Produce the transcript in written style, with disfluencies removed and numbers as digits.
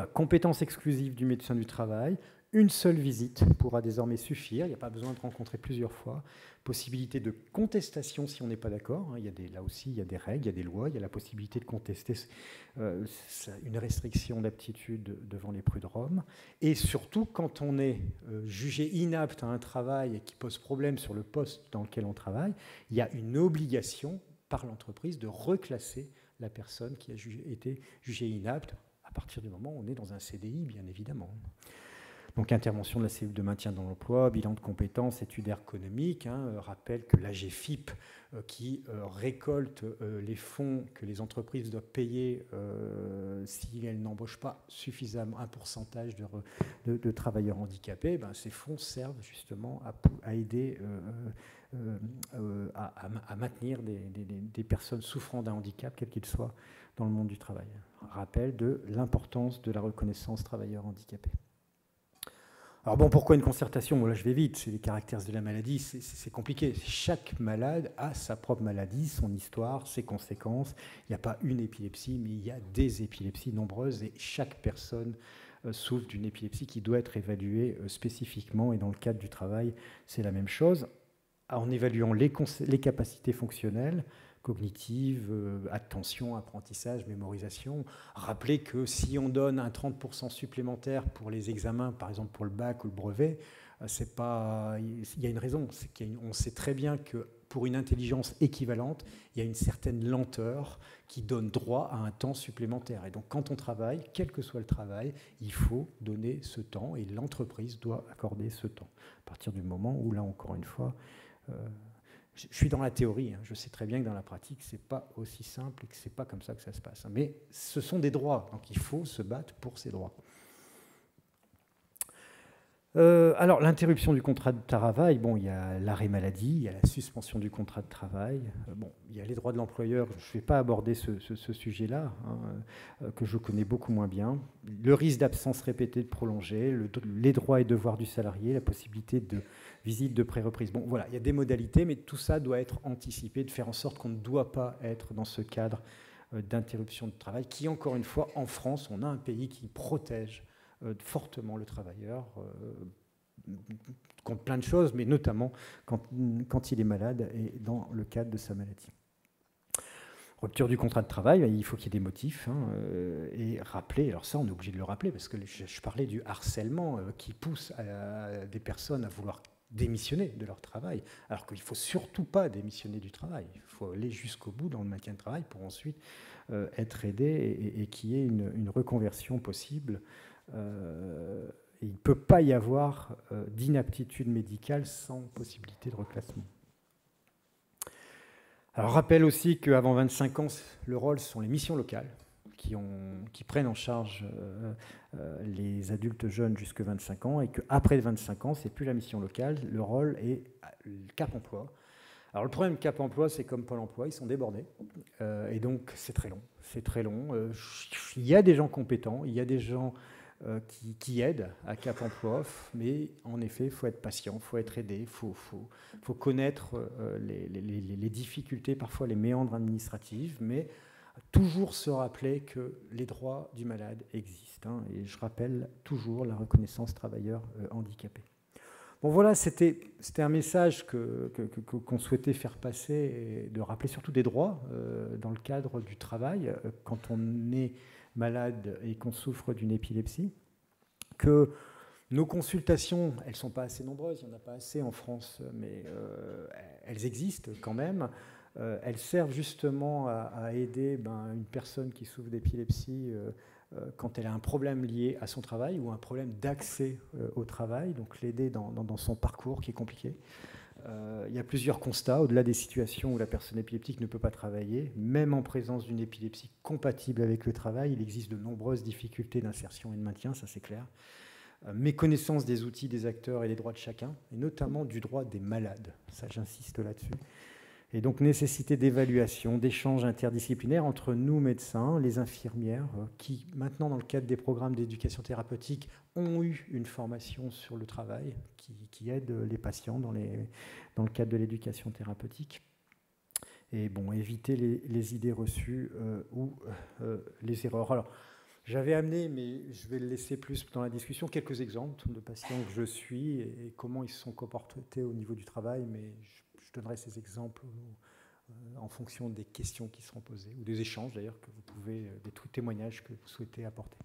voilà, compétence exclusive du médecin du travail. Une seule visite pourra désormais suffire, il n'y a pas besoin de rencontrer plusieurs fois. Possibilité de contestation si on n'est pas d'accord. Là aussi, il y a des règles, il y a des lois, il y a la possibilité de contester une restriction d'aptitude devant les prud'hommes. Et surtout, quand on est jugé inapte à un travail et qui pose problème sur le poste dans lequel on travaille, il y a une obligation par l'entreprise de reclasser la personne qui a été jugée inapte à partir du moment où on est dans un CDI, bien évidemment. Donc intervention de la cellule de maintien dans l'emploi, bilan de compétences, études ergonomiques, rappelle que l'AGFIP qui récolte les fonds que les entreprises doivent payer si elles n'embauchent pas suffisamment un pourcentage de travailleurs handicapés, ces fonds servent justement à aider à maintenir des personnes souffrant d'un handicap, quel qu'il soit, dans le monde du travail. Rappel de l'importance de la reconnaissance travailleurs handicapés. Alors bon, pourquoi une concertation? Bon, là, je vais vite, c'est les caractères de la maladie, c'est compliqué. Chaque malade a sa propre maladie, son histoire, ses conséquences. Il n'y a pas une épilepsie, mais il y a des épilepsies nombreuses et chaque personne souffre d'une épilepsie qui doit être évaluée spécifiquement. Et dans le cadre du travail, c'est la même chose. En évaluant les capacités fonctionnelles, cognitive, attention, apprentissage, mémorisation. Rappelez que si on donne un 30% supplémentaire pour les examens, par exemple pour le bac ou le brevet, c'est pas, il y a une raison. On sait très bien que pour une intelligence équivalente, il y a une certaine lenteur qui donne droit à un temps supplémentaire. Et donc quand on travaille, quel que soit le travail, il faut donner ce temps et l'entreprise doit accorder ce temps. À partir du moment où, là encore une fois, je suis dans la théorie, je sais très bien que dans la pratique, ce n'est pas aussi simple et que ce n'est pas comme ça que ça se passe. Mais ce sont des droits, donc il faut se battre pour ces droits. Alors, l'interruption du contrat de travail, bon, il y a l'arrêt maladie, il y a la suspension du contrat de travail, bon, il y a les droits de l'employeur, je ne vais pas aborder ce sujet-là, que je connais beaucoup moins bien. Le risque d'absence répétée de prolongée, les droits et devoirs du salarié, la possibilité de visite de pré-reprise. Bon, voilà, il y a des modalités, mais tout ça doit être anticipé, de faire en sorte qu'on ne doit pas être dans ce cadre d'interruption de travail, qui, encore une fois, en France, on a un pays qui protège fortement le travailleur contre plein de choses, mais notamment quand il est malade et dans le cadre de sa maladie. Rupture du contrat de travail, il faut qu'il y ait des motifs et rappeler, alors ça on est obligé de le rappeler parce que je parlais du harcèlement qui pousse des personnes à vouloir démissionner de leur travail, alors qu'il ne faut surtout pas démissionner du travail, il faut aller jusqu'au bout dans le maintien de travail pour ensuite être aidé et qu'il y ait une reconversion possible. Il ne peut pas y avoir d'inaptitude médicale sans possibilité de reclassement. Alors, rappelle aussi qu'avant 25 ans, le rôle, ce sont les missions locales qui prennent en charge les adultes jeunes jusqu'à 25 ans et qu'après 25 ans, ce n'est plus la mission locale, le rôle est le Cap emploi. Alors, le problème Cap emploi, c'est comme Pôle emploi, ils sont débordés et donc c'est très long. C'est très long. Il y a des gens compétents, il y a des gens qui aident à Cap emploi, mais en effet, il faut être patient, il faut être aidé, il faut connaître les difficultés, parfois les méandres administratifs, mais toujours se rappeler que les droits du malade existent. Et je rappelle toujours la reconnaissance travailleur handicapé. Bon voilà, c'était un message qu'on souhaitait faire passer, et de rappeler surtout des droits dans le cadre du travail, quand on est malade et qu'on souffre d'une épilepsie, que nos consultations, elles ne sont pas assez nombreuses, il n'y en a pas assez en France, mais elles existent quand même. Elles servent justement à aider une personne qui souffre d'épilepsie quand elle a un problème lié à son travail ou un problème d'accès au travail, donc l'aider dans son parcours qui est compliqué. Il y a plusieurs constats, au-delà des situations où la personne épileptique ne peut pas travailler, même en présence d'une épilepsie compatible avec le travail, il existe de nombreuses difficultés d'insertion et de maintien, ça c'est clair. Méconnaissance des outils, des acteurs et des droits de chacun, et notamment du droit des malades, ça j'insiste là-dessus. Et donc nécessité d'évaluation, d'échanges interdisciplinaires entre nous médecins, les infirmières, qui maintenant dans le cadre des programmes d'éducation thérapeutique ont eu une formation sur le travail, qui aide les patients dans le cadre de l'éducation thérapeutique. Et bon, éviter les idées reçues ou les erreurs. Alors, J'avais amené, mais je vais le laisser plus dans la discussion, quelques exemples de patients que je suis et comment ils se sont comportés au niveau du travail, mais je donnerai ces exemples en fonction des questions qui seront posées, ou des échanges d'ailleurs que vous pouvez, des témoignages que vous souhaitez apporter.